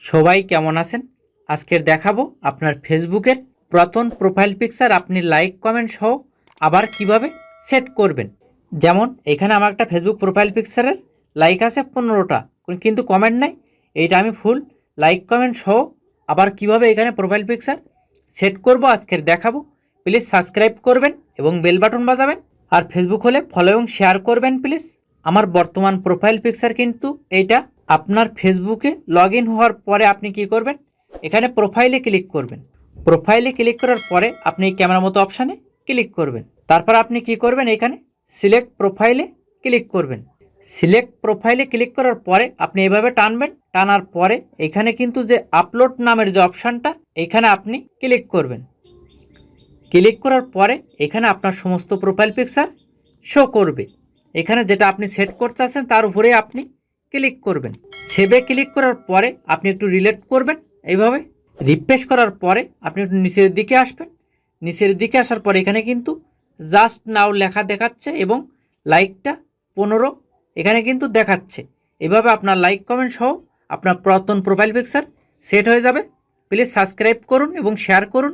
সবাই কেমন আছেন? আজকের দেখাবো আপনার ফেসবুকের প্রথম প্রোফাইল পিকচার আপনি লাইক কমেন্ট সহ আবার কিভাবে সেট করবেন। যেমন এখানে আমার একটা ফেসবুক প্রোফাইল পিকচারের লাইক আছে 15টা, কিন্তু কমেন্ট নাই। এইটা আমি ফুল লাইক কমেন্ট সহ আবার কিভাবে এখানে প্রোফাইল পিকচার সেট করব আজকের দেখাবো। প্লিজ সাবস্ক্রাইব করবেন এবং বেল বাটন বাজাবেন, আর ফেসবুক হলে ফলো এবং শেয়ার করবেন প্লিজ। আমার বর্তমান প্রোফাইল পিকচার কিন্তু এইটা। আপনার ফেসবুকে লগ ইন হওয়ার পরে আপনি কি করবেন, এখানে প্রোফাইলে ক্লিক করবেন। প্রোফাইলে ক্লিক করার পরে আপনি এই ক্যামেরার মতো অপশানে ক্লিক করবেন। তারপর আপনি কি করবেন, এখানে সিলেক্ট প্রোফাইলে ক্লিক করবেন। সিলেক্ট প্রোফাইলে ক্লিক করার পরে আপনি এভাবে টানবেন। টানার পরে এখানে কিন্তু যে আপলোড নামের যে অপশানটা, এখানে আপনি ক্লিক করবেন। ক্লিক করার পরে এখানে আপনার সমস্ত প্রোফাইল পিকচার শো করবে। এখানে যেটা আপনি সেট করতে আছেন তার উপরে আপনি ক্লিক করবেন। সেভে ক্লিক করার পরে আপনি একটু রিলেট করবেন। এইভাবে রিফ্রেশ করার পরে আপনি একটু নিচের দিকে আসবেন। নিচের দিকে আসার পরে এখানে কিন্তু জাস্ট নাও লেখা দেখাচ্ছে এবং লাইকটা 15 এখানে কিন্তু দেখাচ্ছে। এভাবে আপনার লাইক কমেন্ট সহ আপনার পুরাতন প্রোফাইল পিকচার সেট হয়ে যাবে। প্লিজ সাবস্ক্রাইব করুন এবং শেয়ার করুন।